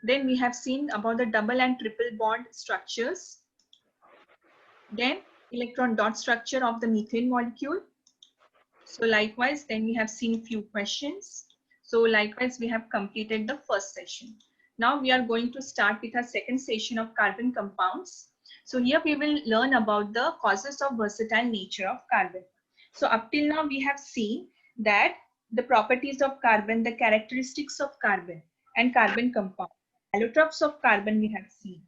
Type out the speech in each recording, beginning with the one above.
Then we have seen about the double and triple bond structures. Then electron dot structure of the methane molecule. So likewise, then we have seen few questions. So likewise, we have completed the first session. Now we are going to start with our second session of carbon compounds. So here we will learn about the causes of versatile nature of carbon. So up till now we have seen that the properties of carbon, the characteristics of carbon and carbon compound, allotropes of carbon we have seen.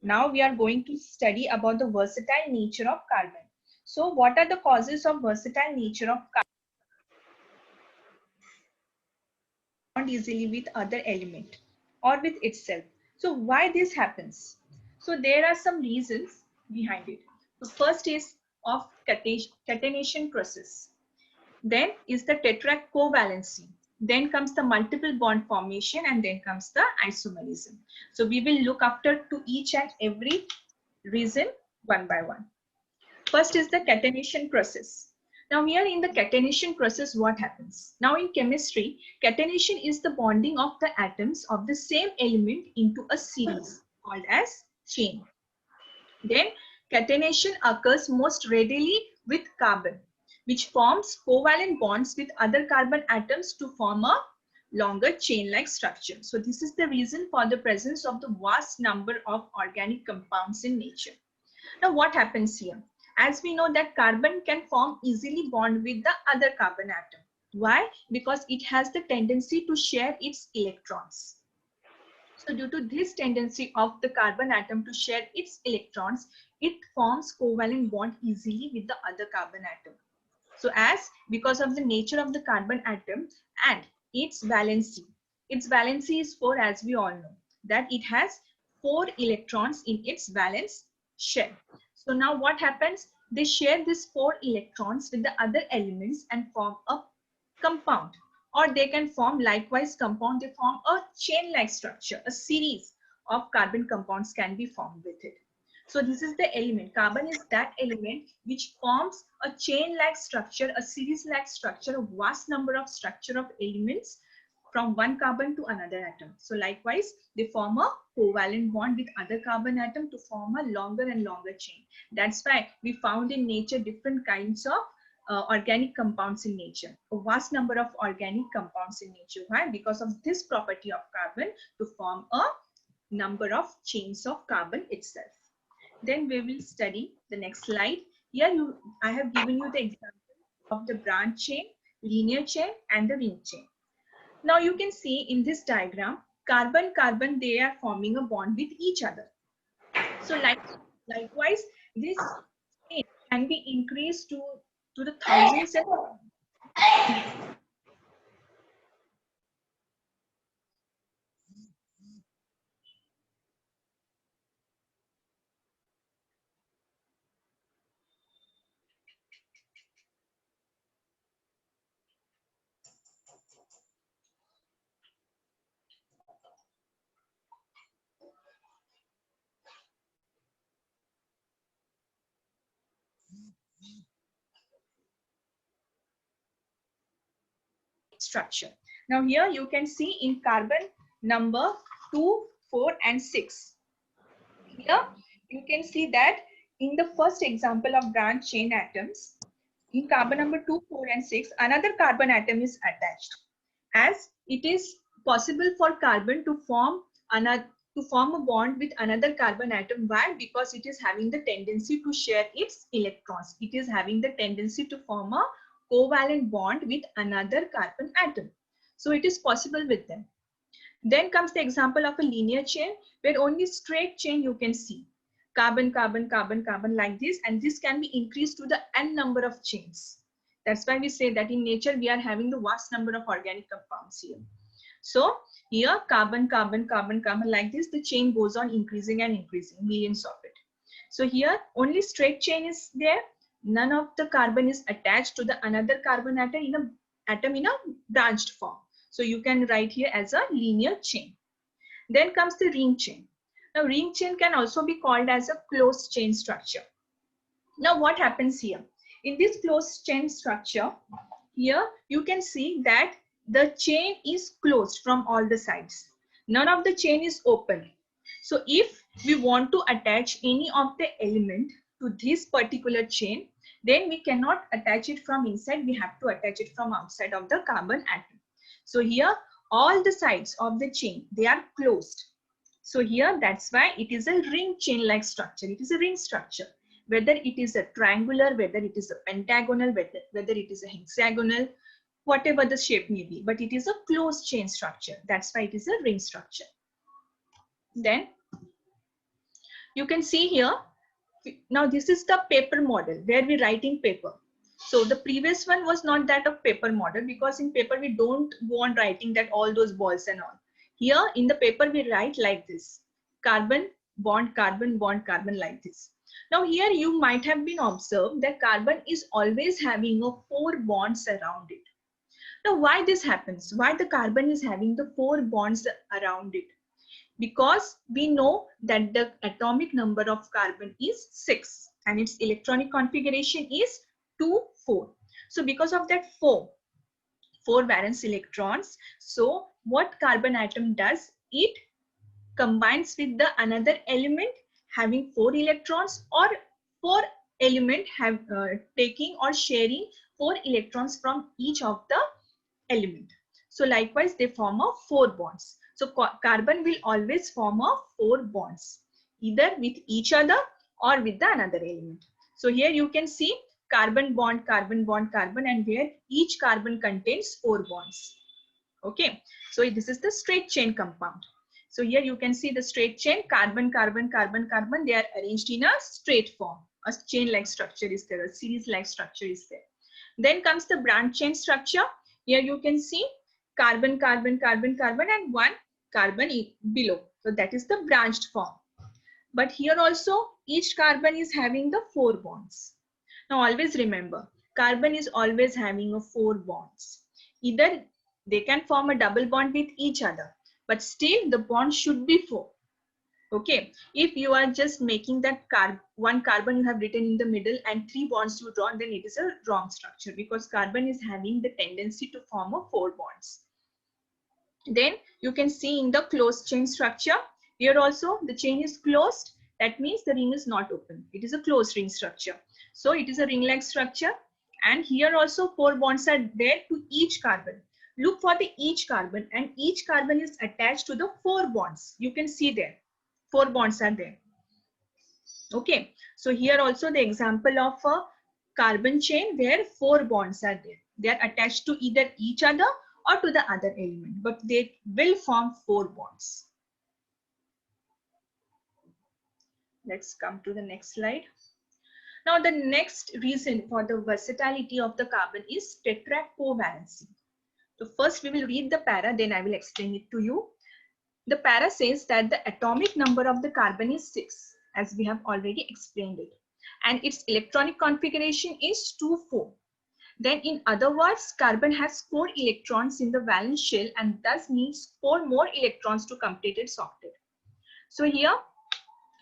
Now we are going to study about the versatile nature of carbon. So what are the causes of versatile nature of carbon? Bond easily with other element or with itself. So why this happens? So there are some reasons behind it. The first is of catenation process. Then is the tetraac covalency. Then comes the multiple bond formation, and then comes the isomerism. So we will look after to each and every reason one by one. First is the catenation process. Now here in the catenation process, what happens? Now in chemistry, catenation is the bonding of the atoms of the same element into a series called as chain. Then catenation occurs most readily with carbon, which forms covalent bonds with other carbon atoms to form a longer chain-like structure. So this is the reason for the presence of the vast number of organic compounds in nature. Now what happens here? As we know that carbon can form easily bond with the other carbon atom. Why? Because it has the tendency to share its electrons. So due to this tendency of the carbon atom to share its electrons, it forms covalent bond easily with the other carbon atom. So because of the nature of the carbon atom and its valency is 4, as we all know, that it has 4 electrons in its valence shell. So now what happens? They share these 4 electrons with the other elements and form a compound, or they can form likewise compound. They form a chain-like structure. A series of carbon compounds can be formed with it. So this is the element. Carbon is that element which forms a chain-like structure, a series-like structure, a vast number of structure of elements from one carbon to another atom. So likewise, they form a covalent bond with other carbon atom to form a longer and longer chain. That's why we found in nature different kinds of organic compounds in nature, a vast number of organic compounds in nature. Why? Because of this property of carbon to form a number of chains of carbon itself. Then we will study the next slide. Here I have given you the example of the branch chain, linear chain, and the ring chain. Now you can see in this diagram, carbon, they are forming a bond with each other. So likewise, this chain can be increased to the thousands and structure. Now here you can see in carbon number 2, 4, and 6. Here you can see that in the first example of branch chain atoms, in carbon number 2, 4, and 6, another carbon atom is attached. As it is possible for carbon to form a bond with another carbon atom. Why? Because it is having the tendency to share its electrons. It is having the tendency to form a covalent bond with another carbon atom. So it is possible with them. Then comes the example of a linear chain, where only straight chain you can see. Carbon, carbon, carbon, carbon, like this, and this can be increased to the n number of chains. That's why we say that in nature we are having the vast number of organic compounds here. So here carbon, carbon, carbon, carbon, like this, the chain goes on increasing and increasing, millions of it. So here only straight chain is there. None of the carbon is attached to the another carbon atom in a branched form. So you can write here as a linear chain. Then comes the ring chain. Now ring chain can also be called as a closed chain structure. Now what happens here? In this closed chain structure, here you can see that the chain is closed from all the sides. None of the chain is open. So if we want to attach any of the element to this particular chain, then we cannot attach it from inside. We have to attach it from outside of the carbon atom. So here all the sides of the chain, they are closed. So here that's why it is a ring chain like structure. It is a ring structure. Whether it is a triangular, whether it is a pentagonal, whether it is a hexagonal, whatever the shape may be, but it is a closed chain structure. That's why it is a ring structure. Then you can see here, now this is the paper model where we write in paper. So the previous one was not that of paper model, because in paper we don't go on writing that all those balls and all. Here in the paper we write like this: carbon, bond, carbon, bond, carbon, like this. Now here you might have been observed that carbon is always having a 4 bonds around it. Now why this happens? Why the carbon is having the 4 bonds around it? Because we know that the atomic number of carbon is 6 and its electronic configuration is 2, 4. So because of that 4 valence electrons, so what carbon atom does, it combines with the another element having 4 electrons, or 4 element have taking or sharing 4 electrons from each of the element. So likewise they form a 4 bonds. So carbon will always form a 4 bonds, either with each other or with the another element. So here you can see carbon bond, carbon bond, carbon, and where each carbon contains 4 bonds. Okay, so this is the straight chain compound. So here you can see the straight chain, carbon, carbon, carbon, carbon, they are arranged in a straight form. A chain like structure is there, a series like structure is there. Then comes the branch chain structure. Here you can see carbon, carbon, carbon, carbon, and 1 carbon below. So that is the branched form. But here also each carbon is having the 4 bonds. Now always remember, carbon is always having a 4 bonds. Either they can form a double bond with each other, but still the bond should be 4. Okay, if you are just making that one carbon you have written in the middle and 3 bonds you draw, then it is a wrong structure, because carbon is having the tendency to form a 4 bonds. Then you can see in the closed chain structure, here also the chain is closed. That means the ring is not open. It is a closed ring structure. So it is a ring-like structure. And here also 4 bonds are there to each carbon. Look for the each carbon, and each carbon is attached to the 4 bonds. You can see there 4 bonds are there. Okay, so here also the example of a carbon chain where 4 bonds are there. They are attached to either each other or to the other element, but they will form 4 bonds. Let's come to the next slide. Now the next reason for the versatility of the carbon is tetracovalency. So first we will read the para, then I will explain it to you. The para says that the atomic number of the carbon is 6, as we have already explained it, and its electronic configuration is 2, 4. Then in other words, carbon has 4 electrons in the valence shell and thus needs 4 more electrons to complete its octet. So here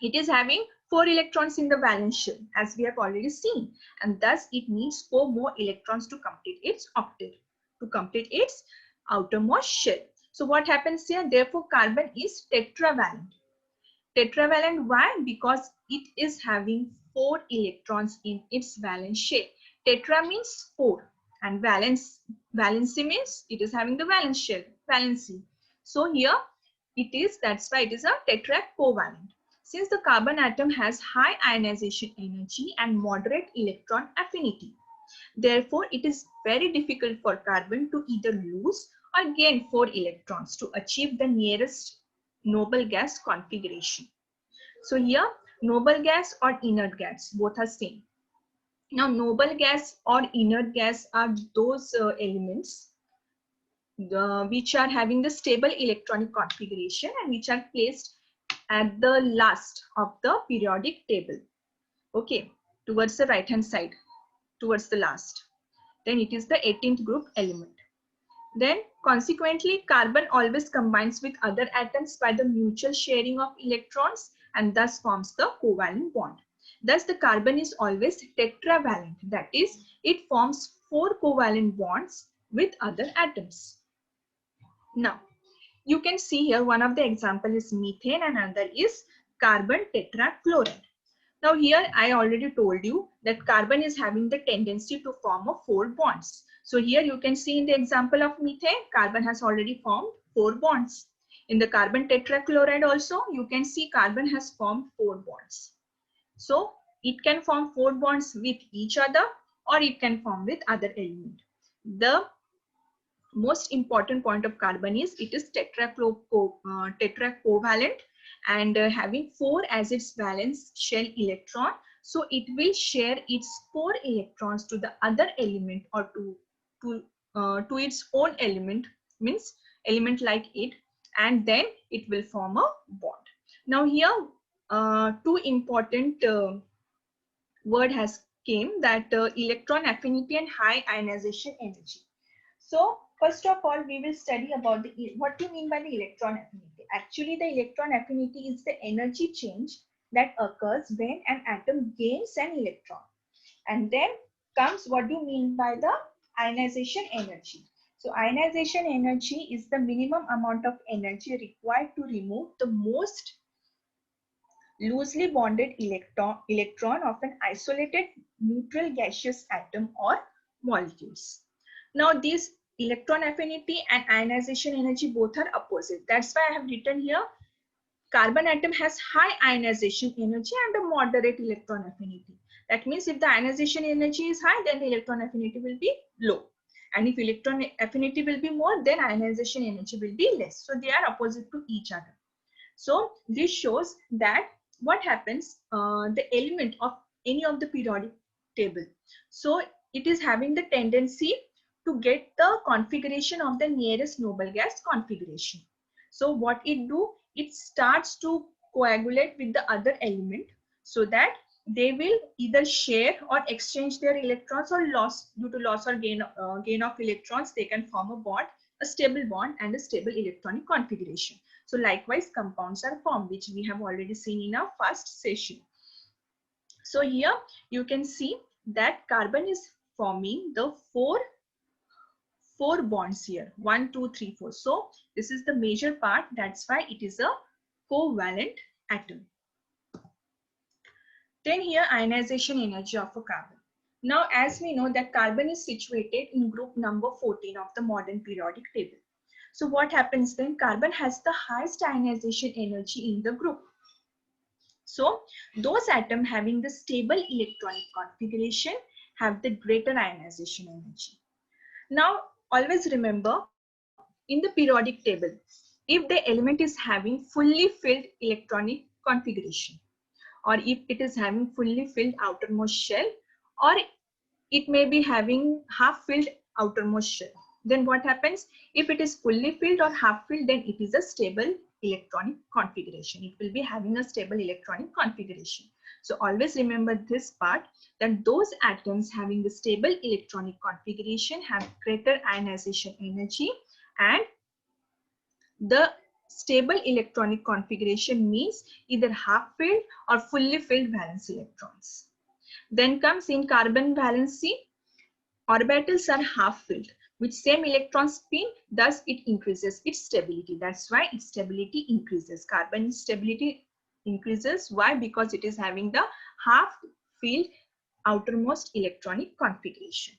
it is having 4 electrons in the valence shell, as we have already seen, and thus it needs 4 more electrons to complete its octet, to complete its outermost shell. So what happens here? Therefore, carbon is tetravalent. Tetravalent, why? Because it is having 4 electrons in its valence shell. Tetra means 4, and valency means it is having the valence shell, valency. So here it is, that's why it is a tetracovalent. Since the carbon atom has high ionization energy and moderate electron affinity, therefore it is very difficult for carbon to either lose or gain 4 electrons to achieve the nearest noble gas configuration. So here noble gas or inert gas, both are same. Now noble gas or inert gas are those elements which are having the stable electronic configuration and which are placed at the last of the periodic table. Okay, towards the right hand side, towards the last. Then it is the 18th group element. Then consequently, carbon always combines with other atoms by the mutual sharing of electrons and thus forms the covalent bond. Thus the carbon is always tetravalent, that is, it forms 4 covalent bonds with other atoms. Now, you can see here one of the example is methane and another is carbon tetrachloride. Now here I already told you that carbon is having the tendency to form a 4 bonds. So here you can see in the example of methane, carbon has already formed 4 bonds. In the carbon tetrachloride also, you can see carbon has formed 4 bonds. So it can form 4 bonds with each other or it can form with other element. The most important point of carbon is it is tetracovalent and having 4 as its valence shell electron. So it will share its 4 electrons to the other element or to its own element, means element like it, and then it will form a bond. Now here two important word has came, that electron affinity and high ionization energy. So first of all, we will study about what do you mean by the electron affinity. Actually, the electron affinity is the energy change that occurs when an atom gains an electron. And then comes what do you mean by the ionization energy. So ionization energy is the minimum amount of energy required to remove the most loosely bonded electron of an isolated neutral gaseous atom or molecules. Now these electron affinity and ionization energy both are opposite. That's why I have written here carbon atom has high ionization energy and a moderate electron affinity. That means if the ionization energy is high, then the electron affinity will be low. And if electron affinity will be more, then ionization energy will be less. So they are opposite to each other. So this shows that what happens, the element of any of the periodic table. So it is having the tendency to get the configuration of the nearest noble gas configuration. So what it do, it starts to coagulate with the other element so that they will either share or exchange their electrons, or loss due to loss or gain of electrons, they can form a bond, a stable bond and a stable electronic configuration. So likewise, compounds are formed, which we have already seen in our first session. So here you can see that carbon is forming the four bonds here, 1, 2, 3, 4. So this is the major part. That's why it is a covalent atom. Then here ionization energy of a carbon. Now as we know that carbon is situated in group number 14 of the modern periodic table. So what happens then? Carbon has the highest ionization energy in the group. So those atoms having the stable electronic configuration have the greater ionization energy. Now always remember, in the periodic table, if the element is having fully filled electronic configuration, or if it is having fully filled outermost shell, or it may be having half filled outermost shell, then what happens? If it is fully filled or half filled, then it is a stable electronic configuration. It will be having a stable electronic configuration. So always remember this part, that those atoms having the stable electronic configuration have greater ionization energy, and the stable electronic configuration means either half filled or fully filled valence electrons. Then comes in carbon valency, orbitals are half filled with same electron spin, thus it increases its stability. That's why its stability increases. Carbon stability increases. Why? Because it is having the half filled outermost electronic configuration.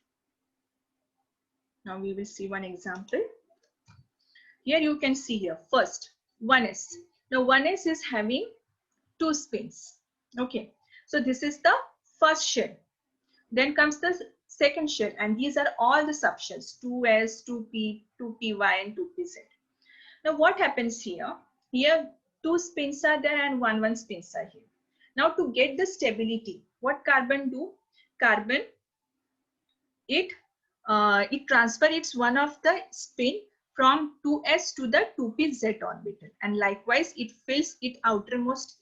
Now we will see one example. Here you can see here first 1s. Now 1s is having 2 spins. Okay, so this is the first shell. Then comes the second shell, and these are all the subshells, 2s, 2p, 2py and 2pz. Now what happens here? Here 2 spins are there and 1 spins are here. Now to get the stability, what carbon do? Carbon, it transfer its one of the spin from 2s to the 2pz orbital, and likewise it fills its outermost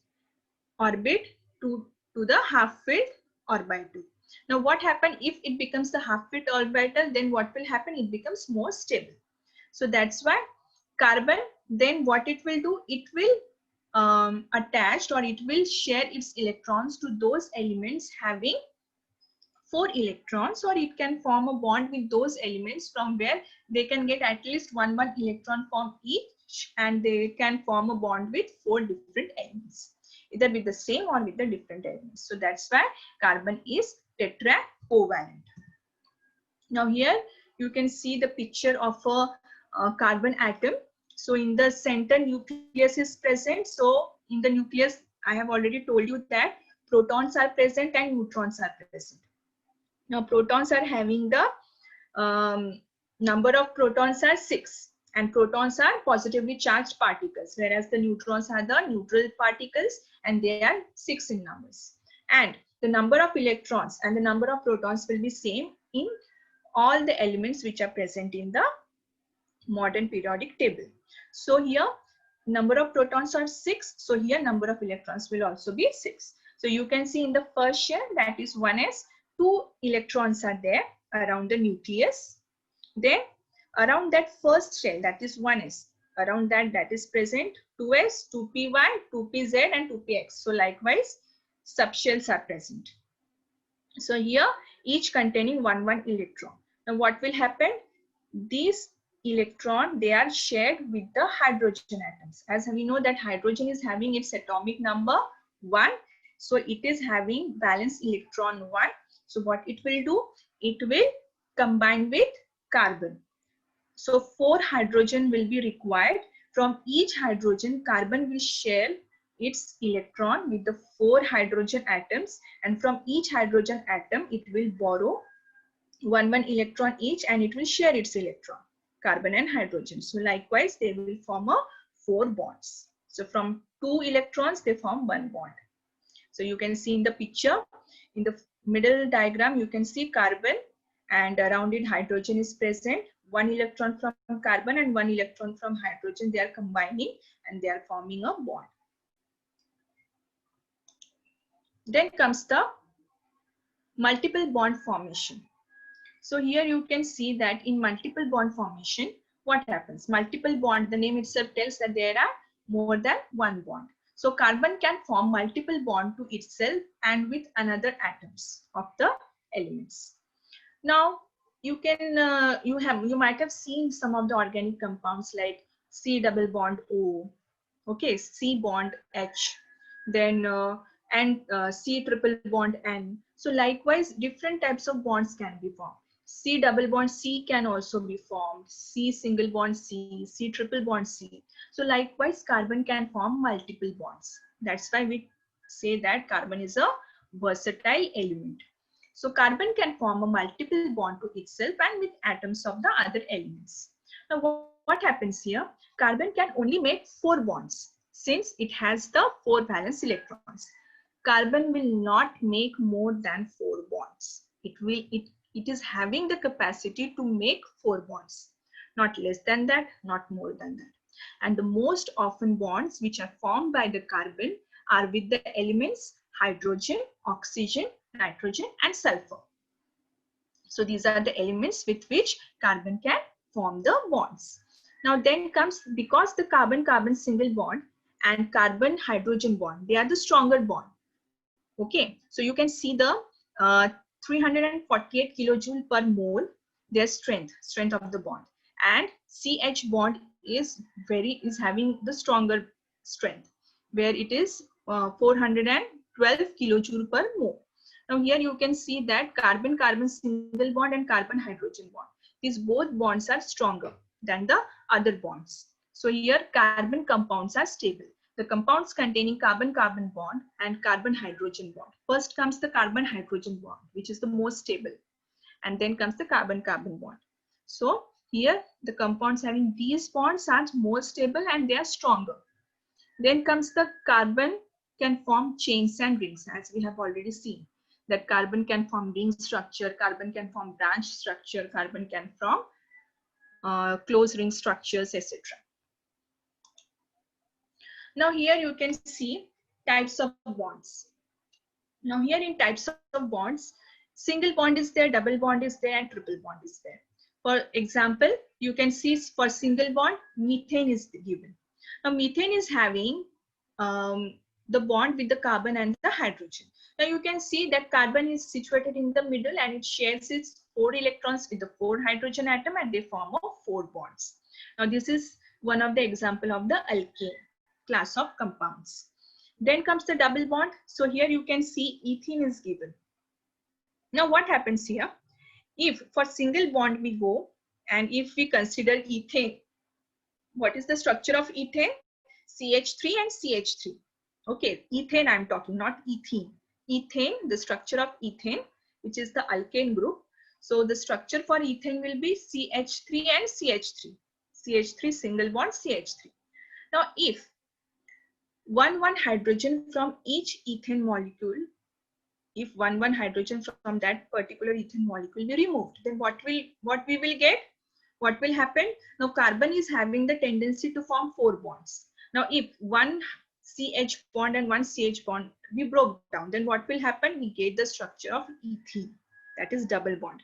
orbit to the half filled orbital. Now what happens if it becomes the half filled orbital? Then what will happen? It becomes more stable. So that's why carbon, then what it will do? It will attach, or it will share its electrons to those elements having 4 electrons, or it can form a bond with those elements from where they can get at least one electron from each, and they can form a bond with 4 different elements, either with the same or with the different elements. So that's why carbon is tetra covalent. Now here you can see the picture of a carbon atom. So in the center nucleus is present. So in the nucleus, I have already told you that protons are present and neutrons are present. Now protons are having the number of protons are 6, and protons are positively charged particles, whereas the neutrons are the neutral particles and they are 6 in numbers. And the number of electrons and the number of protons will be same in all the elements which are present in the modern periodic table. So here number of protons are 6. So here number of electrons will also be 6. So you can see in the first shell, that is 1s, 2 electrons are there around the nucleus. Then around that first shell, that is 1s, around that is present 2s, 2py, 2pz and 2px. So likewise subshells are present. So here each containing one electron. Now what will happen? These electron, they are shared with the hydrogen atoms. As we know that hydrogen is having its atomic number 1. So it is having valence electron 1. So what it will do? It will combine with carbon. So 4 hydrogen will be required. From each hydrogen, carbon will share its electron with the 4 hydrogen atoms, and from each hydrogen atom it will borrow one electron each, and it will share its electron, carbon and hydrogen. So likewise they will form a 4 bonds. So from 2 electrons they form 1 bond. So you can see in the picture, in the middle diagram, you can see carbon, and around it hydrogen is present. 1 electron from carbon and 1 electron from hydrogen, they are combining and they are forming a bond. Then comes the multiple bond formation. So here you can see that in multiple bond formation, what happens? Multiple bond, the name itself tells that there are more than 1 bond. So carbon can form multiple bond to itself and with another atoms of the elements. Now you can you might have seen some of the organic compounds like C double bond O, okay, C bond H, then C triple bond N. So likewise different types of bonds can be formed. C double bond C can also be formed, C single bond C, C triple bond C. So likewise carbon can form multiple bonds. That's why we say that carbon is a versatile element. So carbon can form a multiple bond to itself and with atoms of the other elements. Now what happens here? Carbon can only make 4 bonds since it has the 4 valence electrons. Carbon will not make more than 4 bonds. It is having the capacity to make 4 bonds, not less than that, not more than that. And the most often bonds which are formed by the carbon are with the elements hydrogen, oxygen, nitrogen and sulfur. So these are the elements with which carbon can form the bonds. Now then comes, because the carbon-carbon single bond and carbon-hydrogen bond, they are the stronger bond. Okay, so you can see the 348 kilojoule per mole, their strength of the bond, and CH bond is having the stronger strength, where it is 412 kilojoule per mole. Now here you can see that carbon-carbon single bond and carbon-hydrogen bond, these both bonds are stronger than the other bonds. So here carbon compounds are stable. The compounds containing carbon-carbon bond and carbon-hydrogen bond. First comes the carbon-hydrogen bond, which is the most stable. And then comes the carbon-carbon bond. So here the compounds having these bonds are more stable and they are stronger. Then comes the carbon can form chains and rings, as we have already seen. That carbon can form ring structure, carbon can form branch structure, carbon can form closed ring structures, etc. Now here you can see types of bonds. Now here in types of bonds, single bond is there, double bond is there, and triple bond is there. For example, you can see for single bond, methane is given. Now methane is having the bond with the carbon and the hydrogen. Now you can see that carbon is situated in the middle and it shares its 4 electrons with the 4 hydrogen atom and they form 4 bonds. Now this is one of the example of the alkane class of compounds. Then comes the double bond. So here you can see ethene is given. Now what happens here? If for single bond we go and if we consider ethane, what is the structure of ethane? CH3 and CH3. Okay, ethane I'm talking, not ethene. Ethane, the structure of ethane, which is the alkane group. So the structure for ethane will be CH3 and CH3. CH3 single bond CH3. Now if one hydrogen from each ethane molecule, if one hydrogen from that particular ethane molecule be removed, then what we will get? What will happen? Now carbon is having the tendency to form 4 bonds. Now if one CH bond and one CH bond we broke down, then what will happen? We get the structure of ethene, that is double bond,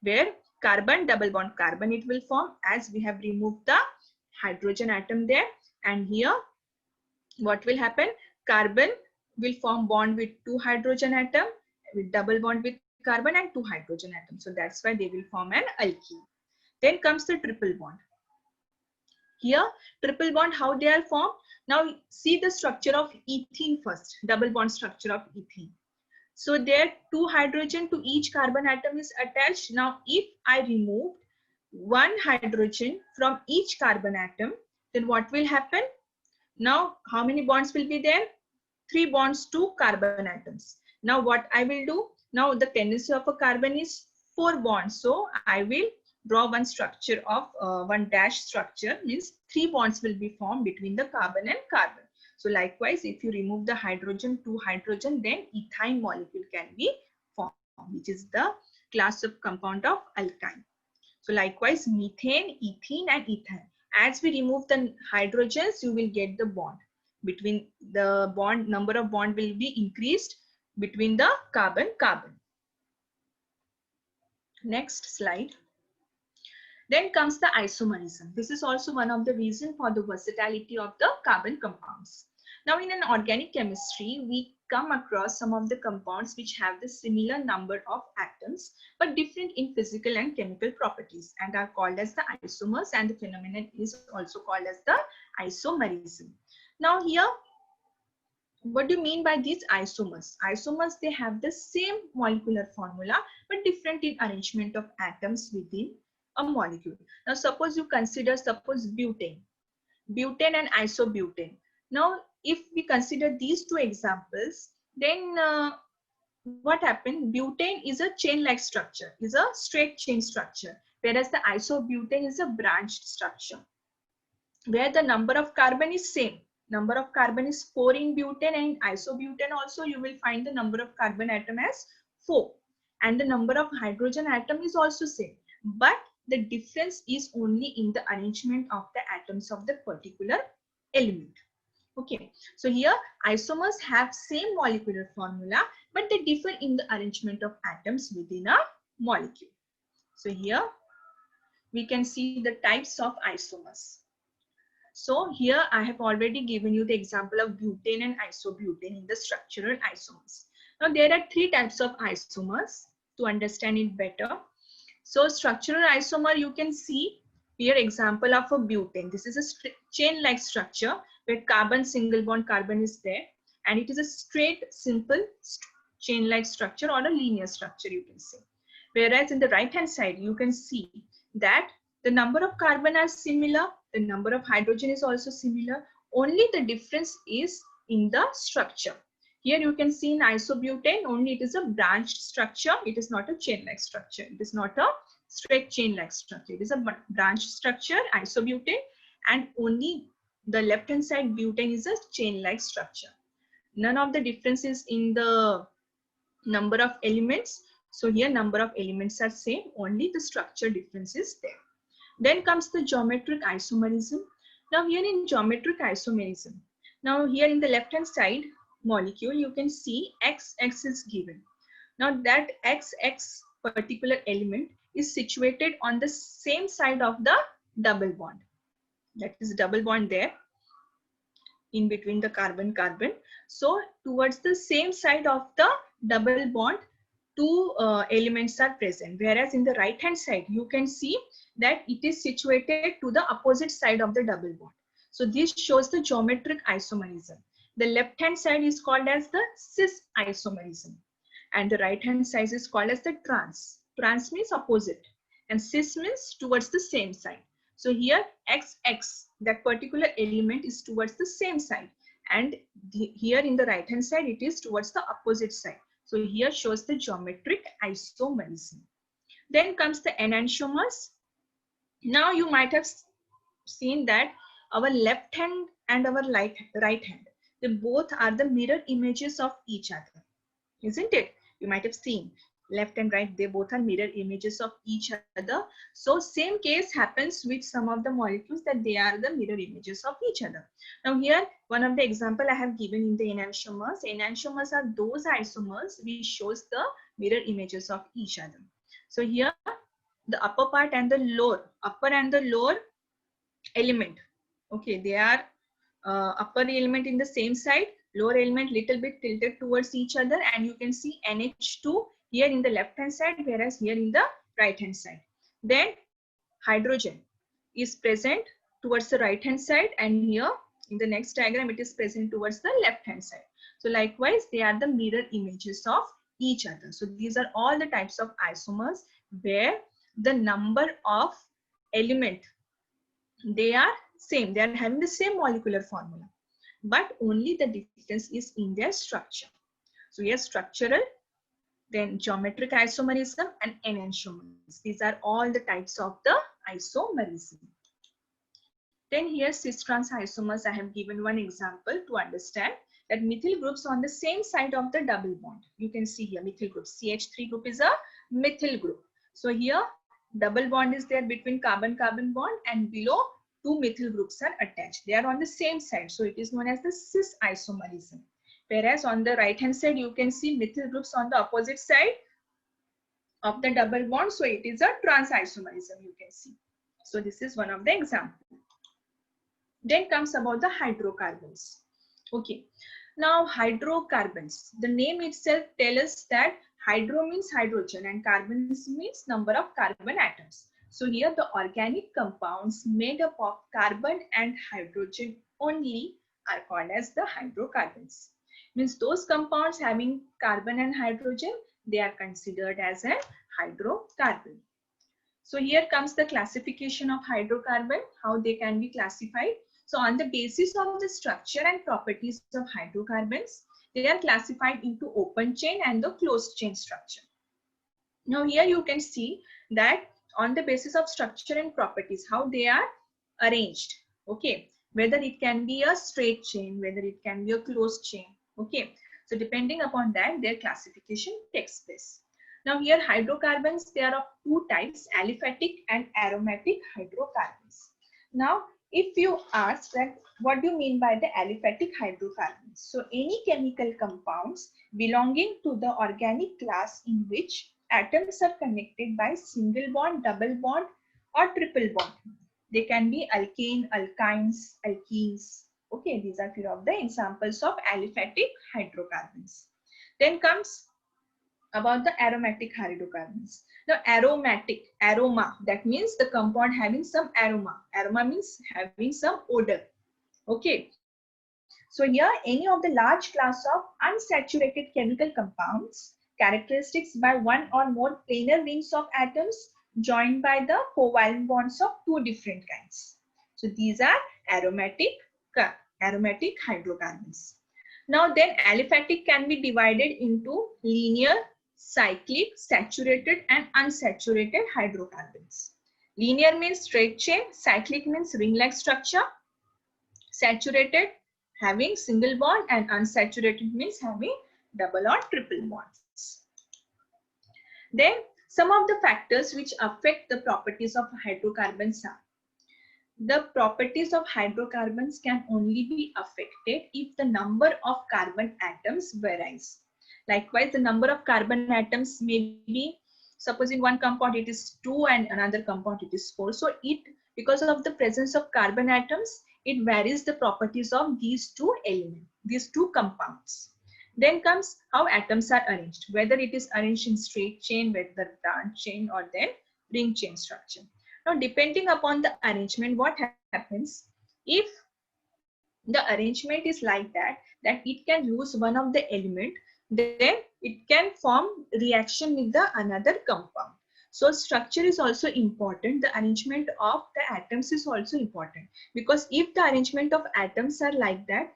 where carbon double bond carbon it will form as we have removed the hydrogen atom there, and here what will happen? Carbon will form bond with 2 hydrogen atom with double bond with carbon and 2 hydrogen atoms. So that's why they will form an alkene. Then comes the triple bond. Here triple bond, how they are formed? Now see the structure of ethene first, double bond structure of ethene. So there 2 hydrogen to each carbon atom is attached. Now if I remove 1 hydrogen from each carbon atom, then what will happen? Now how many bonds will be there? 3 bonds to carbon atoms. Now what I will do? Now the tendency of a carbon is 4 bonds. So I will draw one structure of one dash structure, means 3 bonds will be formed between the carbon and carbon. So likewise, if you remove the hydrogen, 2 hydrogen, then ethyne molecule can be formed, which is the class of compound of alkyne. So likewise, methane, ethene and ethane. As we remove the hydrogens, you will get the bond. Between the bond, number of bond will be increased between the carbon. Next slide. Then comes the isomerism. This is also one of the reasons for the versatility of the carbon compounds. Now in an organic chemistry, we come across some of the compounds which have the similar number of atoms but different in physical and chemical properties and are called as the isomers, and the phenomenon is also called as the isomerism. Now here, what do you mean by these isomers? Isomers, they have the same molecular formula but different in arrangement of atoms within a molecule. Now suppose you consider butane and isobutane. Now if we consider these 2 examples, then what happened? Butane is a chain-like structure, is a straight chain structure, whereas the isobutane is a branched structure, where the number of carbon is same. Number of carbon is 4 in butane, and in isobutane also you will find the number of carbon atom as 4, and the number of hydrogen atom is also same, but the difference is only in the arrangement of the atoms of the particular element. Okay, so here isomers have same molecular formula but they differ in the arrangement of atoms within a molecule. So here we can see the types of isomers. So here I have already given you the example of butane and isobutane in the structural isomers. Now there are 3 types of isomers to understand it better. So structural isomer, you can see here example of a butane. This is a chain-like structure where carbon single bond carbon is there, and it is a straight simple chain-like structure or a linear structure, you can say. Whereas in the right hand side you can see that the number of carbon are similar, the number of hydrogen is also similar, only the difference is in the structure. Here you can see in isobutane only it is a branched structure, it is not a chain-like structure, it is not a straight chain-like structure, it is a branched structure isobutane, and only the left hand side butane is a chain-like structure. None of the differences in the number of elements. So here number of elements are same, only the structure difference is there. Then comes the geometric isomerism. Now here in geometric isomerism, now here in the left hand side molecule you can see XX is given. Now that XX particular element is situated on the same side of the double bond. That is double bond there in between the carbon. So towards the same side of the double bond, two elements are present, whereas in the right hand side you can see that it is situated to the opposite side of the double bond. So this shows the geometric isomerism. The left hand side is called as the cis isomerism, and the right hand side is called as the trans. Trans means opposite and cis means towards the same side. So here XX, that particular element, is towards the same side, and here in the right hand side it is towards the opposite side. So here shows the geometric isomerism. Then comes the enantiomers. Now you might have seen that our left hand and our right hand, they both are the mirror images of each other, isn't it? You might have seen left and right, they both are mirror images of each other. So same case happens with some of the molecules, that they are the mirror images of each other. Now here one of the example I have given in the enantiomers. Enantiomers are those isomers which shows the mirror images of each other. So here the upper part and the upper and the lower element, okay, they are upper element in the same side, lower element little bit tilted towards each other, and you can see NH2 here in the left hand side, whereas here in the right hand side. Then hydrogen is present towards the right hand side, and here in the next diagram it is present towards the left hand side. So likewise they are the mirror images of each other. So these are all the types of isomers where the number of element, they are same, they are having the same molecular formula, but only the difference is in their structure. So yes, structural, then geometric isomerism and enantiomers. These are all the types of the isomerism. Then here cis-trans isomers, I have given one example to understand that methyl groups on the same side of the double bond. You can see here methyl group, CH3 group is a methyl group. So here double bond is there between carbon-carbon bond, and below two methyl groups are attached. They are on the same side. So it is known as the cis isomerism. Whereas on the right hand side, you can see methyl groups on the opposite side of the double bond. So it is a trans isomerism, you can see. So this is one of the examples. Then comes about the hydrocarbons. Okay. Now hydrocarbons, the name itself tells us that hydro means hydrogen and carbons means number of carbon atoms. So here the organic compounds made up of carbon and hydrogen only are called as the hydrocarbons. Means those compounds having carbon and hydrogen, they are considered as a hydrocarbon. So here comes the classification of hydrocarbon, how they can be classified. So on the basis of the structure and properties of hydrocarbons, they are classified into open chain and the closed chain structure. Now here you can see that on the basis of structure and properties, how they are arranged, okay, whether it can be a straight chain, whether it can be a closed chain, okay. So depending upon that, their classification takes place. Now here hydrocarbons, they are of two types, aliphatic and aromatic hydrocarbons. Now if you ask that what do you mean by the aliphatic hydrocarbons? So any chemical compounds belonging to the organic class in which atoms are connected by single bond, double bond or triple bond. They can be alkane, alkynes, alkenes. Okay, these are few of the examples of aliphatic hydrocarbons. Then comes about the aromatic hydrocarbons. Now aromatic, aroma, that means the compound having some aroma. Aroma means having some odor. Okay. So here any of the large class of unsaturated chemical compounds characteristics by one or more planar rings of atoms joined by the covalent bonds of two different kinds. So these are aromatic hydrocarbons. Now then aliphatic can be divided into linear, cyclic, saturated and unsaturated hydrocarbons. Linear means straight chain, cyclic means ring-like structure, saturated having single bond, and unsaturated means having double or triple bonds. Then some of the factors which affect the properties of hydrocarbons are: the properties of hydrocarbons can only be affected if the number of carbon atoms varies. Likewise, the number of carbon atoms may be, suppose in one compound it is 2 and another compound it is 4. So because of the presence of carbon atoms, it varies the properties of these two elements, these two compounds. Then comes how atoms are arranged, whether it is arranged in straight chain, whether branch chain, or then ring chain structure. Now, depending upon the arrangement, what happens if the arrangement is like that it can lose one of the element, then it can form reaction with the another compound. So structure is also important. The arrangement of the atoms is also important, because if the arrangement of atoms are like that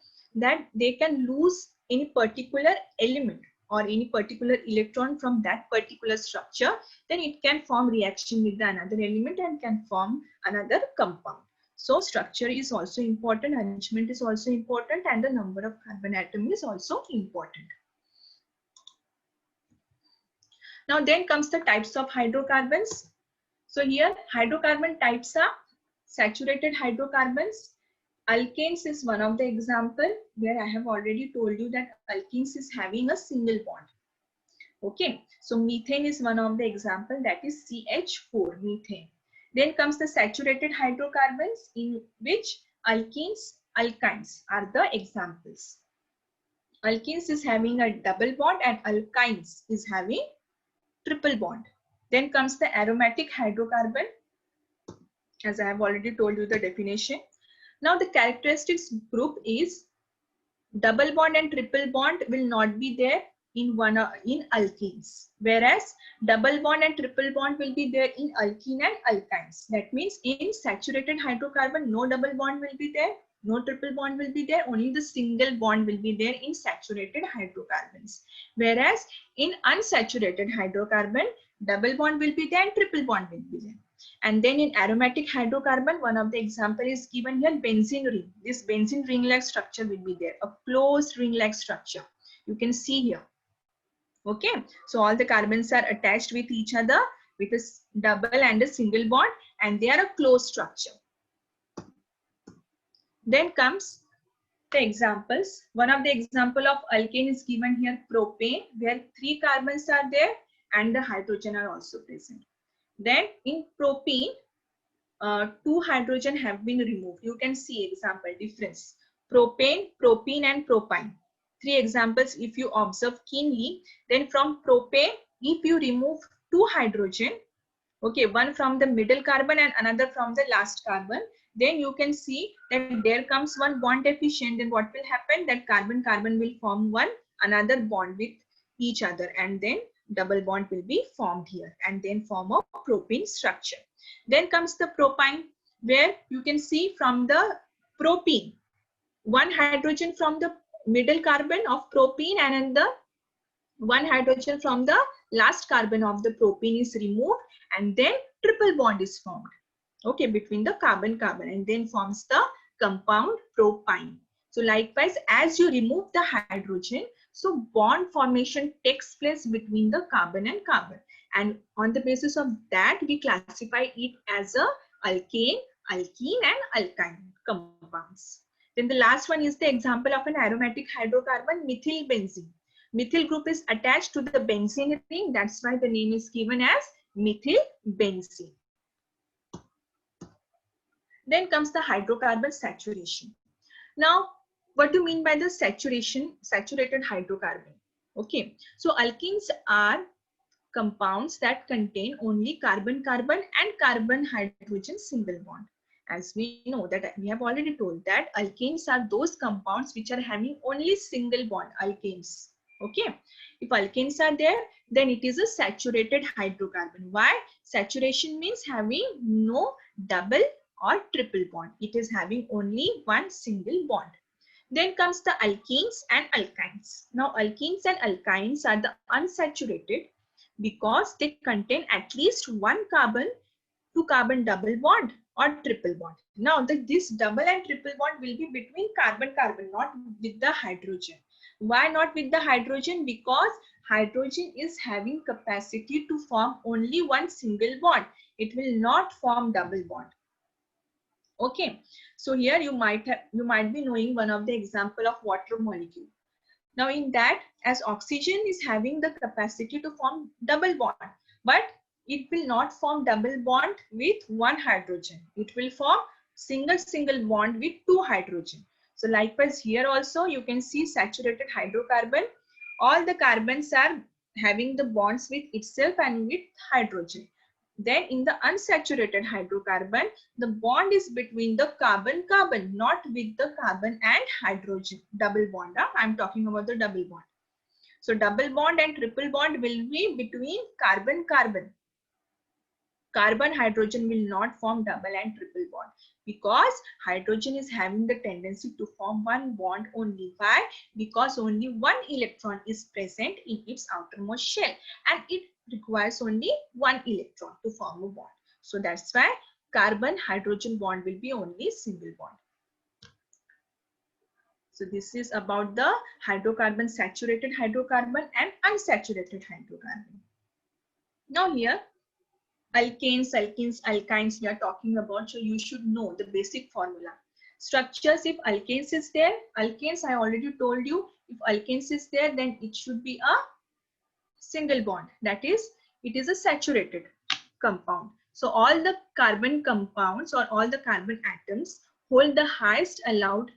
they can lose any particular element or any particular electron from that particular structure, then it can form reaction with the another element and can form another compound. So structure is also important, arrangement is also important, and the number of carbon atom is also important. Now then comes the types of hydrocarbons. So here hydrocarbon types are saturated hydrocarbons. Alkanes is one of the example, where I have already told you that alkenes is having a single bond. Okay, so methane is one of the example, that is CH4, methane. Then comes the saturated hydrocarbons, in which alkenes, alkynes are the examples. Alkenes is having a double bond and alkynes is having triple bond. Then comes the aromatic hydrocarbon, as I have already told you the definition. Now the characteristics group is double bond and triple bond will not be there in alkenes, whereas double bond and triple bond will be there in alkene and alkynes. That means in saturated hydrocarbon, no double bond will be there, no triple bond will be there, only the single bond will be there in saturated hydrocarbons. Whereas in unsaturated hydrocarbon, double bond will be there and triple bond will be there. And then in aromatic hydrocarbon, one of the example is given here, benzene ring. This benzene ring-like structure will be there, a closed ring-like structure. You can see here. Okay, so all the carbons are attached with each other with a double and a single bond, and they are a closed structure. Then comes the examples. One of the example of alkane is given here, propane, where 3 carbons are there and the hydrogen are also present. Then in propene, 2 hydrogen have been removed. You can see example difference. Propane, propene and propyne. 3 examples if you observe keenly. Then from propane, if you remove 2 hydrogen, okay, one from the middle carbon and another from the last carbon, then you can see that there comes one bond deficient. Then what will happen? That carbon-carbon will form one another bond with each other, and then double bond will be formed here and then form a propene structure. Then comes the propyne, where you can see from the propene, 1 hydrogen from the middle carbon of propene and the 1 hydrogen from the last carbon of the propene is removed, and then triple bond is formed, okay, between the carbon-carbon, and then forms the compound propyne. So likewise, as you remove the hydrogen, so bond formation takes place between the carbon and carbon, and on the basis of that we classify it as a alkane, alkene and alkyne compounds. Then the last one is the example of an aromatic hydrocarbon, methyl benzene. Methyl group is attached to the benzene ring, that's why the name is given as methyl benzene. Then comes the hydrocarbon saturation. Now, what do you mean by the saturation, saturated hydrocarbon? Okay, so alkenes are compounds that contain only carbon-carbon and carbon-hydrogen single bond. As we know that we have already told that alkenes are those compounds which are having only single bond, alkanes. Okay, if alkanes are there, then it is a saturated hydrocarbon. Why? Saturation means having no double or triple bond. It is having only one single bond. Then comes the alkenes and alkynes. Now alkenes and alkynes are the unsaturated because they contain at least 1 carbon, 2 carbon double bond or triple bond. Now this double and triple bond will be between carbon-carbon, not with the hydrogen. Why not with the hydrogen? Because hydrogen is having capacity to form only one single bond. It will not form double bond. Okay, so here you might be knowing one of the example of water molecule. Now in that, as oxygen is having the capacity to form double bond, but it will not form double bond with 1 hydrogen. It will form single bond with 2 hydrogen. So likewise here also you can see saturated hydrocarbon. all the carbons are having the bonds with itself and with hydrogen. Then in the unsaturated hydrocarbon, the bond is between the carbon-carbon, not with the carbon and hydrogen. Double bond. I'm talking about the double bond. So double bond and triple bond will be between carbon-carbon. Carbon hydrogen will not form double and triple bond because hydrogen is having the tendency to form one bond only. Why? Because only one electron is present in its outermost shell and it requires only one electron to form a bond. So that's why carbon hydrogen bond will be only single bond. So this is about the hydrocarbon, saturated hydrocarbon and unsaturated hydrocarbon. Now here alkanes, alkenes, alkynes we are talking about, so you should know the basic formula. Structures, if alkanes is there, alkanes I already told you, if alkanes is there, then it should be a single bond. That is, it is a saturated compound. So all the carbon compounds or all the carbon atoms hold the highest allowed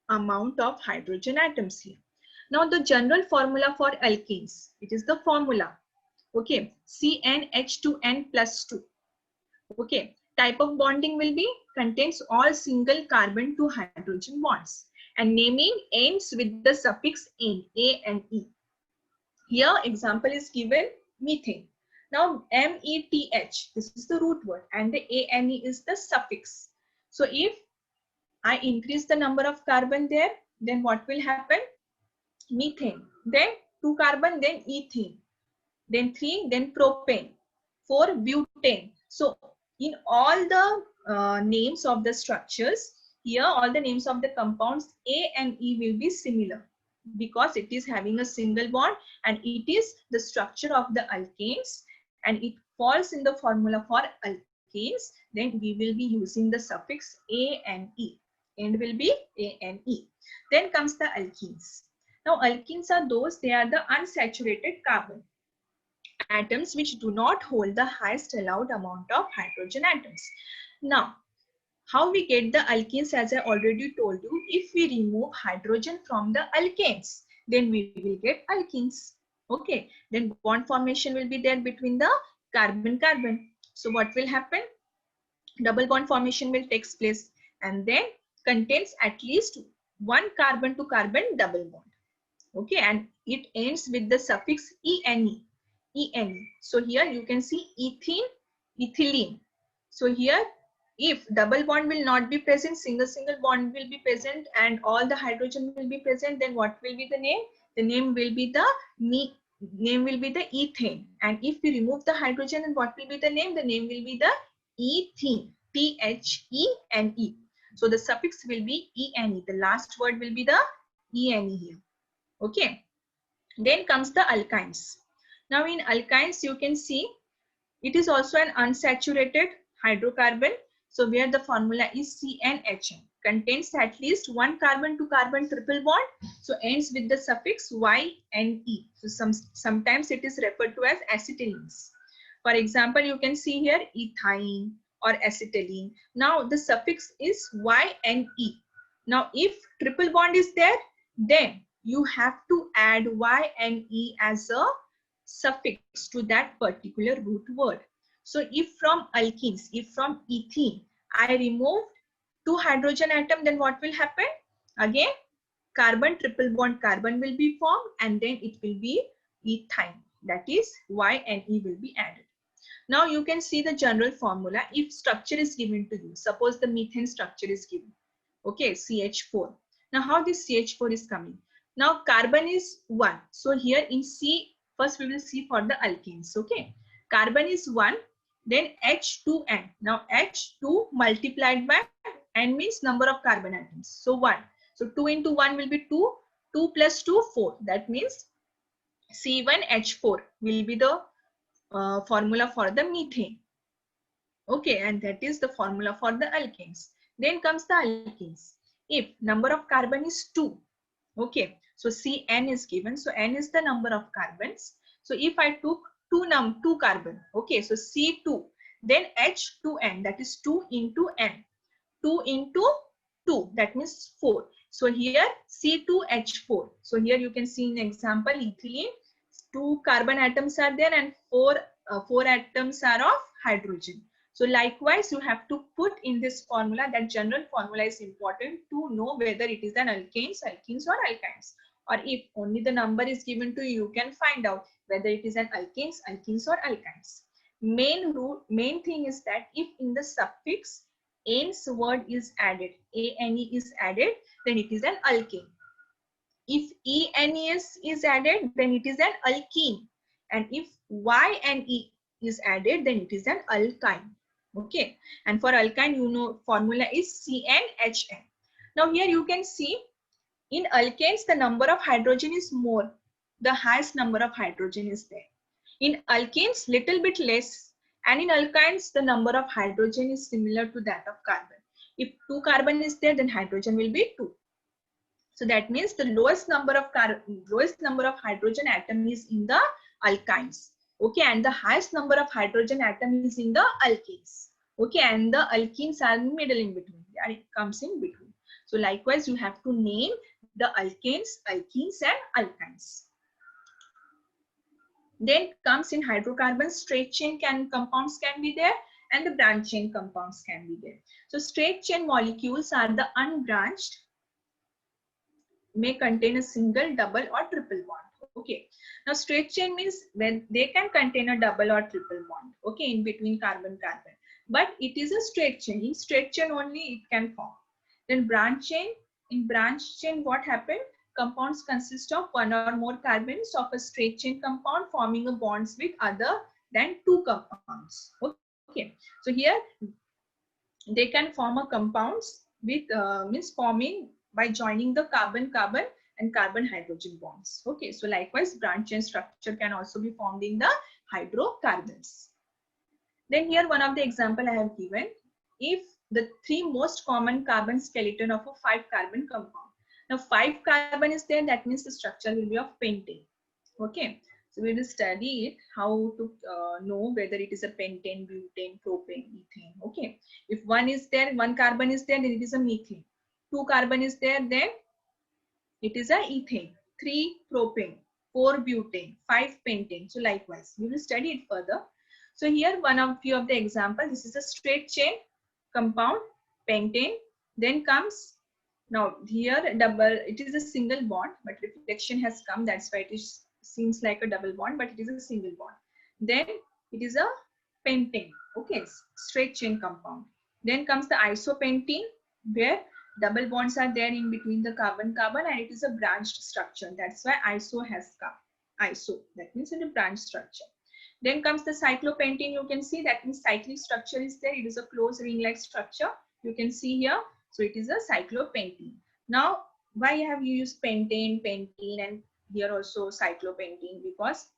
amount of hydrogen atoms here. Now the general formula for alkanes, it is the formula. Okay, CnH2n plus 2. Okay, type of bonding will be contains all single carbon to hydrogen bonds and naming ends with the suffix "-ene", A and E. Here example is given methane. Now METH, this is the root word and the ANE is the suffix. So if I increase the number of carbon there, then what will happen? Methane, then 2 carbon, then ethene, then 3, then propane, 4 butane. So in all the names of the structures, here all the names of the compounds A and E will be similar because it is having a single bond and it is the structure of the alkanes and it falls in the formula for alkanes. Then we will be using the suffix A and E. End will be A and E. Then comes the alkenes. Now alkenes are those, they are the unsaturated carbon atoms which do not hold the highest allowed amount of hydrogen atoms. Now, how we get the alkenes, as I already told you, if we remove hydrogen from the alkanes, then we will get alkenes. Okay, then bond formation will be there between the carbon-carbon. So what will happen? Double bond formation will take place and then contains at least one carbon to carbon double bond. Okay, and it ends with the suffix ene. ene. So here you can see ethene, ethylene. So here if double bond will not be present, single bond will be present and all the hydrogen will be present, then what will be the name? The name will be the ethane. And if we remove the hydrogen, then what will be the name? The name will be the ethene. T-H-E-N-E. So the suffix will be ene. The last word will be the ene here. Okay. Then comes the alkynes. Now in alkynes you can see it is also an unsaturated hydrocarbon. So where the formula is CnHn, contains at least one carbon to carbon triple bond. So ends with the suffix Y-N-E. So sometimes it is referred to as acetylenes. For example, you can see here ethine or acetylene. Now the suffix is Y-N-E. Now if triple bond is there, then you have to add Y-N-E as a suffix to that particular root word. So if from alkenes, if from ethene, I removed 2 hydrogen atom, then what will happen? Again, carbon triple bond carbon will be formed and then it will be ethine. That is Y-N-E will be added. Now you can see the general formula if structure is given to you. Suppose the methane structure is given. Okay, CH4. Now how this CH4 is coming? Now carbon is 1. So here in C, first we will see for the alkenes. Okay, carbon is 1, then H2N. Now H2 multiplied by N means number of carbon atoms. So 1. So 2 into 1 will be 2. 2 plus 2, 4. That means C1H4 will be the formula for the methane. Okay, and that is the formula for the alkanes. Then comes the alkenes. If number of carbon is 2, okay, so Cn is given. So n is the number of carbons. So if I took 2 carbon, okay, so C2, then H2n, that is 2 into n. 2 into 2, that means 4. So here C2H4. So here you can see in example ethylene, 2 carbon atoms are there and 4 atoms are of hydrogen. So likewise, you have to put in this formula, that general formula is important to know whether it is an alkanes or alkynes. Or if only the number is given to you, you can find out whether it is an alkanes or alkynes. Main thing is that if in the suffix anes word is added, ane is added, then it is an alkane. If ENES is added, then it is an alkene. And if YNE is added, then it is an alkyne. Okay. And for alkyne, you know, formula is CnHn. Now here you can see in alkanes, the number of hydrogen is more. The highest number of hydrogen is there. In alkanes, little bit less. And in alkynes, the number of hydrogen is similar to that of carbon. If 2 carbon is there, then hydrogen will be 2. So that means the lowest number of hydrogen atom is in the alkynes. Okay, and the highest number of hydrogen atom is in the alkenes. Okay, and the alkenes are in middle in between. It comes in between. So likewise, you have to name the alkanes, alkenes, and alkynes. Then comes in hydrocarbons, straight chain compounds can be there, and the branch chain compounds can be there. So straight chain molecules are the unbranched, may contain a single, double, or triple bond. Okay. Now straight chain means when they can contain a double or triple bond. Okay, in between carbon. But it is a straight chain. In straight chain only it can form. Then branch chain. In branch chain, what happened? Compounds consist of 1 or more carbons of a straight chain compound forming a bonds with other than 2 compounds. Okay. So here they can form a compounds with means forming by joining the carbon-carbon and carbon-hydrogen bonds. Okay, so likewise, branch chain structure can also be formed in the hydrocarbons. Then here one of the example I have given. If the 3 most common carbon skeleton of a 5 carbon compound. Now 5 carbon is there, that means the structure will be of pentane. Okay, so we will study it, how to know whether it is a pentane, butane, propane, ethane. Okay, if 1 is there, 1 carbon is there, then it is a methane. 2 carbon is there, then it is a ethane. 3 propane, 4 butane, 5 pentane. So likewise, we will study it further. So here one of few of the examples. This is a straight chain compound, pentane. Then comes, now here double, it is a single bond, but reflection has come. That's why it is seems like a double bond, but it is a single bond. Then it is a pentane. Okay, straight chain compound. Then comes the isopentene, where double bonds are there in between the carbon-carbon, and it is a branched structure. That's why iso has come. Iso, that means in a branch structure. Then comes the cyclopentene. You can see that means cyclic structure is there. It is a closed ring-like structure. You can see here. So it is a cyclopentene. Now, why have you used pentane, and here also cyclopentene? Because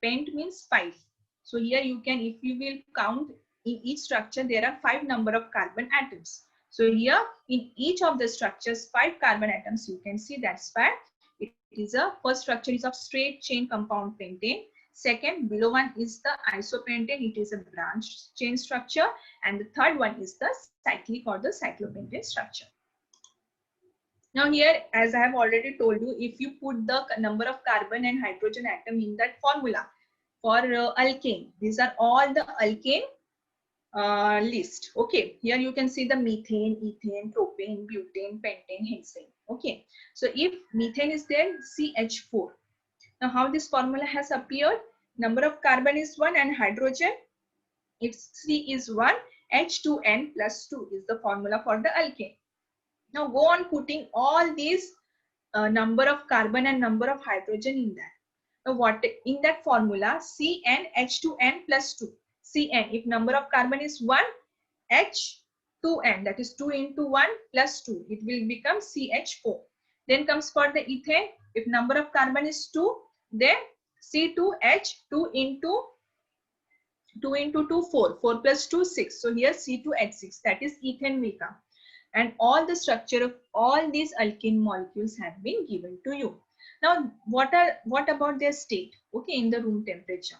pent means 5. So here you can, if you will count in each structure, there are 5 number of carbon atoms. So here in each of the structures, 5 carbon atoms you can see. That's why it is a first structure is of straight chain compound pentane. Second, below one is the isopentane. It is a branched chain structure. And the third one is the cyclic or the cyclopentane structure. Now here, as I have already told you, if you put the number of carbon and hydrogen atom in that formula for alkane, these are all the alkane list. Okay, here you can see the methane, ethane, propane, butane, pentane, hexane. Okay, so if methane is there, CH4. Now how this formula has appeared? Number of carbon is 1 and hydrogen, if C is 1, H2N plus 2 is the formula for the alkane. Now go on putting all these number of carbon and number of hydrogen in that. Now what in that formula, Cn H2N plus 2. Cn, if number of carbon is 1, H2N, that is 2 into 1 plus 2, it will become CH4. Then comes for the ethane, if number of carbon is 2, then C2H2 into 2, 4 plus 2, 6. So here C2H6, that is ethane will come. And all the structure of all these alkene molecules have been given to you. Now, what about their state? Okay, in the room temperature.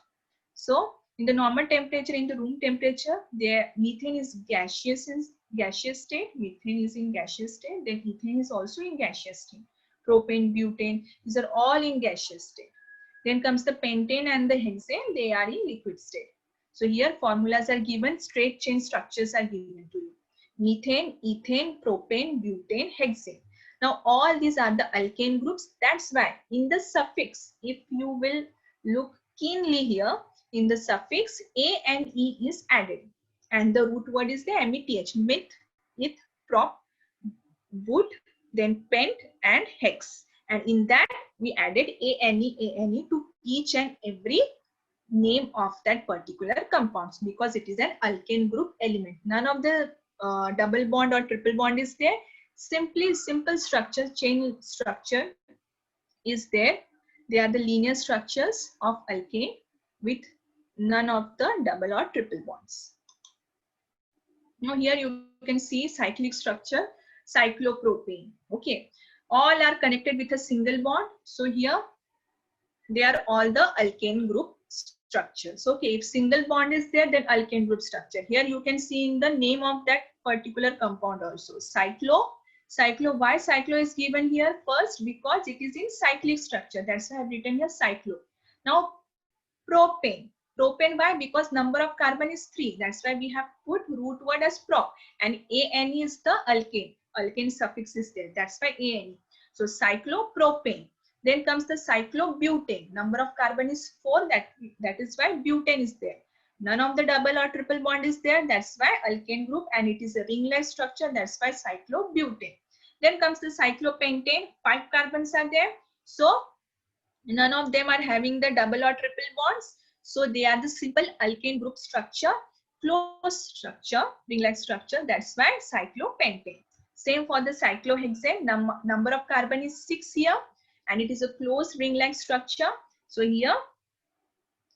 So, in the normal temperature, in the room temperature, their methane is gaseous in gaseous state. Methane is in gaseous state. Then ethane is also in gaseous state. Propane, butane, these are all in gaseous state. Then comes the pentane and the hexane. They are in liquid state. So here formulas are given. Straight chain structures are given to you. Methane, ethane, propane, butane, hexane. Now all these are the alkane groups. That's why in the suffix, if you will look keenly here, in the suffix A and E is added. And the root word is the METH, meth, eth, prop, wood, then pent and hex. And in that we added ANE to each and every name of that particular compounds because it is an alkane group element. None of the double bond or triple bond is there. Simple structure, chain structure is there. They are the linear structures of alkane with none of the double or triple bonds. Now here you can see cyclic structure, cyclopropane. Okay, all are connected with a single bond. So here they are all the alkane group structures. Okay, if single bond is there, then alkane group structure. Here you can see in the name of that particular compound also. Cyclo, why cyclo is given here? First, because it is in cyclic structure. That's why I've written here cyclo. Now, propane. Propane, why? Because number of carbon is 3. That's why we have put root word as prop. And ANE is the alkane. Alkane suffix is there. That's why ANE. So cyclopropane. Then comes the cyclobutane. Number of carbon is 4. That is why butane is there. None of the double or triple bond is there. That's why alkane group, and it is a ring-like structure. That's why cyclobutane. Then comes the cyclopentane. 5 carbons are there. So none of them are having the double or triple bonds. So they are the simple alkane group structure, closed structure, ring-like structure. That's why cyclopentane. Same for the cyclohexane. Number of carbon is 6 here, and it is a closed ring-like structure. So here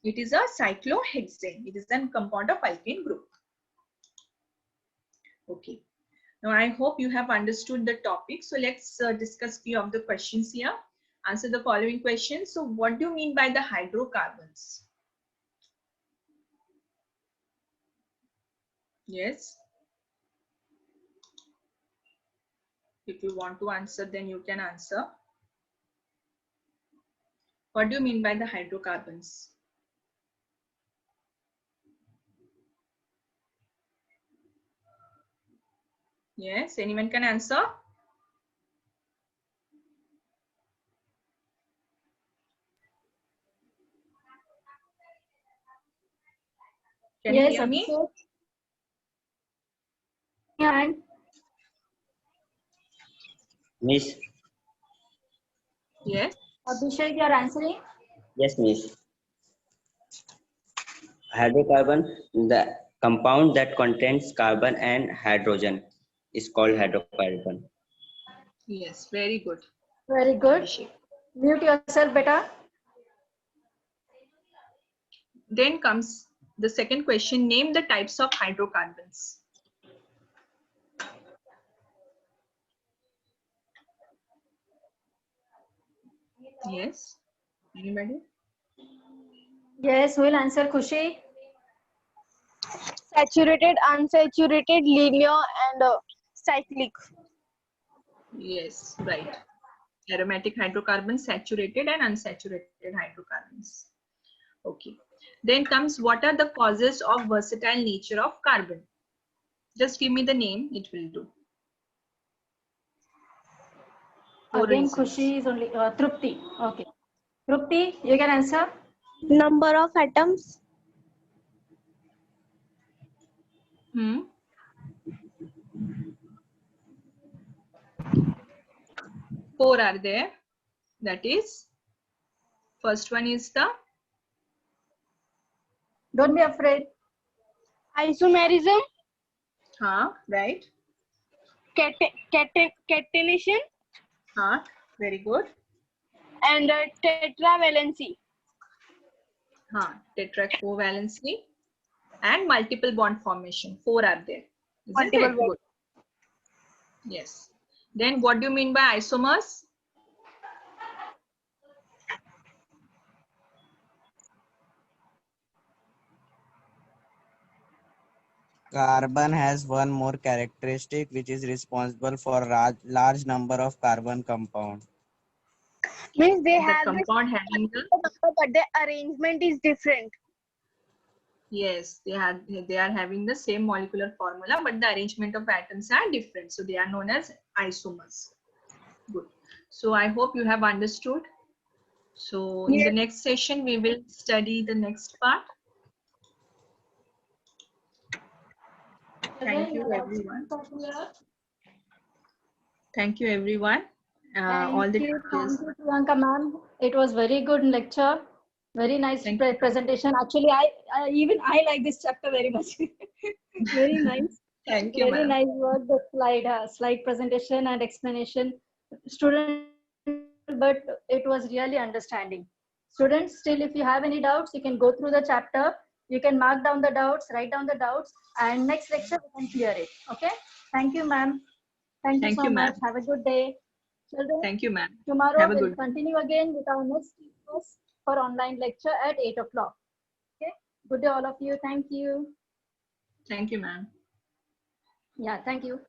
it is a cyclohexane. It is a compound of alkane group. Okay. Now I hope you have understood the topic. So let's discuss few of the questions here. Answer the following questions. So what do you mean by the hydrocarbons? Yes. If you want to answer, then you can answer. What do you mean by the hydrocarbons? Yes, anyone can answer? Can you hear me? Yeah. Miss. Yes. Abhishek, you are answering? Yes, Miss. Hydrocarbon, the compound that contains carbon and hydrogen, is called hydrocarbon. Yes, very good. Very good. Abhishek. Mute yourself, beta. Then comes the second question. Name the types of hydrocarbons. Yes. Anybody? Yes, who will answer? Khushi? Saturated, unsaturated, linear, and cyclic. Yes, right. Aromatic hydrocarbons, saturated and unsaturated hydrocarbons. Okay. Then comes, what are the causes of versatile nature of carbon? Just give me the name, it will do. Four Again, reasons. Khushi is only Trupti. Okay. Trupti, you can answer. Number of atoms. Four are there. That is, first one is the Don't be afraid. Isomerism. right. Catenation. Very good. And tetravalency. Tetracovalency and multiple bond formation. 4 are there. Isn't Multiple it? bond. Good. Yes. Then what do you mean by isomers? Carbon has one more characteristic which is responsible for large number of carbon compound. Means they The have this compound having the, number, but the arrangement is different. yes, they are having the same molecular formula, but the arrangement of atoms are different. So they are known as isomers. Good. So I hope you have understood. So in the Yes. next session, we will study the next part. Thank you, everyone. Thank you, everyone. All the teachers. Thank you, Priyanka ma'am. It was very good lecture. Very nice Thank you. presentation. Actually, I like this chapter very much. Very nice. Thank you, Very ma'am. nice work. The slide presentation and explanation. Student, but it was really understanding. Students, still, if you have any doubts, you can go through the chapter. You can mark down the doubts, write down the doubts, and next lecture we can clear it. Okay. Thank you, ma'am. Thank you Thank so you, much. ma'am. Have a good day. Children, Thank you, ma'am. tomorrow Have a we'll good day. continue again with our next class for online lecture at 8 o'clock. Okay. Good day, all of you. Thank you. Thank you, ma'am. Yeah, thank you.